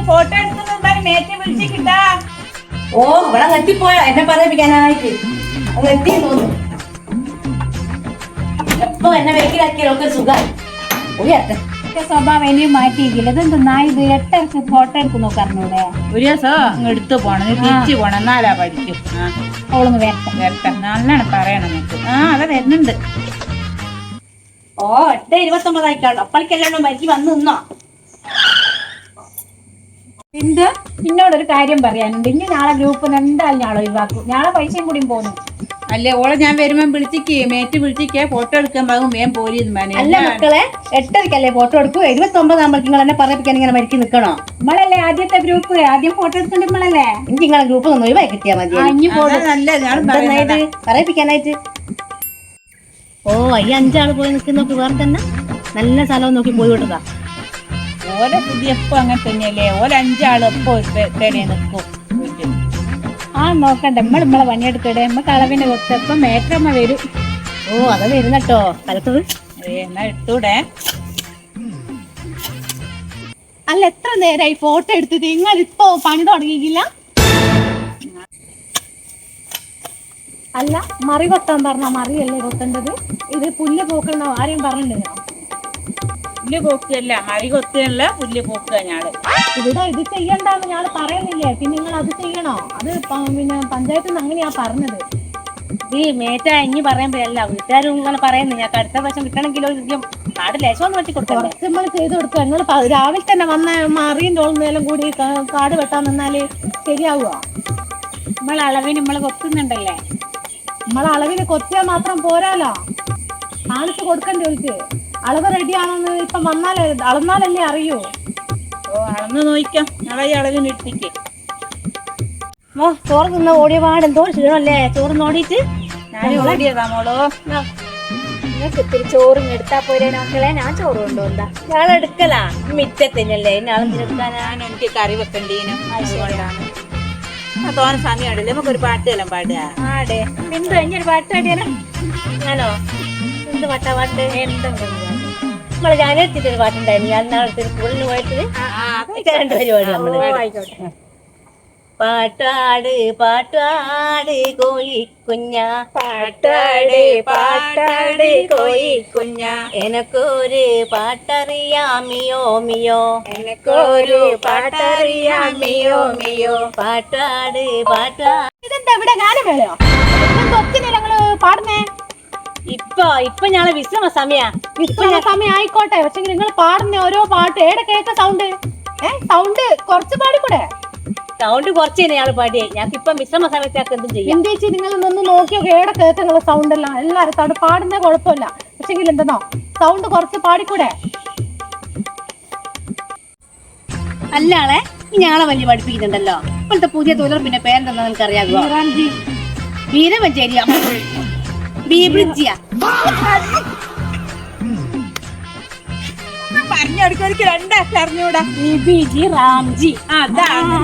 Photo എടുത്തു mate വിളിച്ചിട്ടാ. ഓ ഇവിടെ എത്തിപ്പോയോ എന്നെ പറയിപ്പിക്കാനായിട്ട് അങ്ങ് എത്തി തോന്നുന്നു. എപ്പോ എന്നെ വെക്കിലാക്കിയൊക്കെ സുഖം സ്വഭാവം ഇനിയും മാറ്റിയിരിക്കില്ല. ഇതെന്താ ഇത് 8 ഫോട്ടോ എടുക്കും നോക്കാറിനൂടെ ഒരു ദിവസം എടുത്തു പോണം, തിരിച്ചു പോണം, എന്നാലാ പഠിക്കും. അവളൊന്ന് വരട്ടെ വരട്ടെ, നല്ലോണം പറയണം നമുക്ക്. അതെ വരുന്നുണ്ട്. ഓ 8:29 ആയിക്കാണോ അപ്പളിക്കെല്ലാം മരിച്ചു വന്നു നിന്നോ. എന്ത് എന്നോടൊരു കാര്യം പറയാനുണ്ട്. ഇനി നാളെ ഗ്രൂപ്പിൽ എന്തായാലും ഞാൻ ഒഴിവാക്കും. നാളെ പൈസയും കൂടിയും പോകുന്നു. അല്ലേ ഓളെ ഞാൻ വരുമ്പോ വിളിച്ചിക്ക് മേറ്റ് വിളിച്ചിക്കേ ഫോട്ടോ എടുക്കാൻ പോകും വേം പോലീന്ന്. അല്ല മക്കളെ 8:30 ഫോട്ടോ എടുക്കൂ. 79 ആകുമ്പോൾ നിങ്ങൾ എന്നെ പറയിപ്പിക്കാൻ ഇങ്ങനെ മരിച്ചു നിൽക്കണോ? നമ്മളല്ലേ ആദ്യത്തെ ഗ്രൂപ്പ്, ആദ്യം ഫോട്ടോ എടുത്തിട്ട് നമ്മളല്ലേ. എനിക്ക് നിങ്ങളെ ഗ്രൂപ്പ് ഒന്ന് ഒഴിവായി കിട്ടിയാൽ മതി പറയിപ്പിക്കാനായിട്ട്. ഓ ഈ 5 ആള് പോയി നിൽക്കുന്നോക്ക് വേറെ തന്നെ നല്ല സ്ഥലം നോക്കി പോയി വിട്ടതാ. ഓലെ പുതിയ എപ്പോ അങ്ങനെ തന്നെയല്ലേ. ഓല 5 ആള് എപ്പോ തേടിയ നിൽക്കും. നോക്കണ്ട, നമ്മളെ പണിയെടുക്കടെ. നമ്മക്ക് അളവിന് കൊടുത്തപ്പം മേറ്റമ്മ വരും. ഓ അത് വരുന്നട്ടോ സ്ഥലത്തത്. എന്നാ എടുത്തൂടെ. അല്ല എത്ര നേരമായി ഫോട്ടോ എടുത്തിട്ട്? നിങ്ങൾ ഇപ്പൊ പണി തുടങ്ങിയില്ല? അല്ല മറി കൊത്താൻ പറഞ്ഞ മറിയല്ലേ കൊത്തേണ്ടത്. ഇത് പുല്ല് പോക്കണോ ആരെയും പറഞ്ഞിട്ടുണ്ടോ? പുല്ല് പോക്കുകയല്ല, മറി കൊത്തുകയല്ല, പുല്ല് പോക്കുക. ഞാള് ഇവിടെ ഇത് ചെയ്യണ്ടെന്ന് ഞാൻ പറയുന്നില്ലേ, പിന്നെ നിങ്ങൾ അത് ചെയ്യണോ? അത് പിന്നെ പഞ്ചായത്തിൽ നിന്ന് അങ്ങനെയാ പറഞ്ഞത്. ഈ മേറ്റ ഇനി പറയുമ്പോഴല്ല വീട്ടുകാരും ഇങ്ങനെ പറയുന്നു. ഞങ്ങൾക്ക് അടുത്ത വർഷം കിട്ടണമെങ്കിലോ നാട് ലേശം വെട്ടി കൊടുക്കാം. കുറച്ച് നമ്മൾ ചെയ്ത് കൊടുക്കുക. നിങ്ങൾ രാവിലെ തന്നെ വന്ന മറിയും തോന്നുന്നേലും കൂടി കാട് വെട്ടാൻ നിന്നാല് ശരിയാവുക? നമ്മളെ അളവിന് നമ്മൾ കൊത്തുന്നുണ്ടല്ലേ. നമ്മളെ അളവിന് കൊത്തിയാൽ മാത്രം പോരാലോ, കാണിച്ചു കൊടുക്കണ്ടേ അവർക്ക്. അളവ് റെഡിയാണെന്ന് ഇപ്പം വന്നാലേ അളന്നാലല്ലേ അറിയൂ. അളന്ന് നോക്കാം. നാളെ ഈ അളവിന് ഇട്ടിക്ക്. ചോറ് തിന്ന ഓടിയ പാട് എന്തോ ക്ഷീണല്ലേ ചോറ് നോടിയിട്ട്. ഞാൻ ഓടിയതാ മോളോ. നിങ്ങൾക്ക് ഇത്തിരി ചോറും എടുത്താ പോരെ മക്കളെ. ഞാൻ ചോറ് കൊണ്ടുവന്നാ ഞാൻ എടുക്കലാ മിറ്റത്തന്നെയല്ലേ എന്നെടുക്കാനാ. ഞാൻ എനിക്ക് കറി വെക്കണ്ടീനും അതുകൊണ്ടാണ്. തോന സമയം ഉണ്ടല്ലേ, നമുക്കൊരു പാട്ടെല്ലാം പാടുക. ആടെ എന്ത് കഴിഞ്ഞൊരു പാട്ട് പാടിയാലോ? ഞാനോ എന്ത് പാട്ടാ പാട്ട്? എന്തെങ്കിലും നമ്മള് ഞാനെടുത്തിട്ടൊരു പാട്ടുണ്ടായിരുന്നു. ഞാൻ നാളെ സ്കൂളിന് പോയിട്ട് 2 പരിപാടി നമ്മള്. ആയിക്കോട്ടെ. പാട്ടാട് പാട്ടാട് കോഴിക്കുഞ്ഞ, പാട്ടാട് പാട്ടാട് കോഴിക്കുഞ്ഞ, എനക്കൊരു പാട്ടറിയാം മിയോ മിയോ, എനക്കൊരു പാട്ടറിയാം മിയോ മിയോ. പാട്ടാട് പാട്ടാ. ഇതെന്താ ഇവിടെ ഗാനം വേളയോ? ഒത്തിരി ഞങ്ങള് പാടുന്നേ. ഇപ്പൊ ഞങ്ങള് വിശ്രമ സമയം ആയിക്കോട്ടെ. പക്ഷെ നിങ്ങൾ പാടുന്ന ഓരോ പാട്ട് ഏടെ കേട്ട സൗണ്ട് സൗണ്ട് കുറച്ച് പാടിക്കൂടെ? സൗണ്ട് കുറച്ച് തന്നെ ഞങ്ങള് പാടിയേ. ഞങ്ങൾക്ക് ഇപ്പം വിശ്രമ സമയത്ത് എന്തും ചെയ്യാം. എന്ത് ചേച്ചി നിങ്ങൾ ഒന്ന് നോക്കിയൊക്കെ ഏടെ കേൾക്കുന്ന സൗണ്ട് എല്ലാം എല്ലാരും സൗണ്ട് പാടുന്നേ കുഴപ്പമില്ല. പക്ഷെ എന്തെന്നോ സൗണ്ട് കുറച്ച് പാടിക്കൂടെ? അല്ലാളെ ഞങ്ങളെ വലിയ പഠിപ്പിക്കുന്നുണ്ടല്ലോ. ഇപ്പോഴത്തെ പുതിയ തൊഴിലുറപ്പിന്റെ പേരെന്താ നിനക്ക് അറിയാമോ? വീരമഞ്ചേരിയാ ബീബ്രിഡ്ജിയാ. പറഞ്ഞെടുക്കൊരിക്കൽ 2 അക്ഷരം അറിഞ്ഞൂടാ. ബിബിജി റാംജി അതാണ്.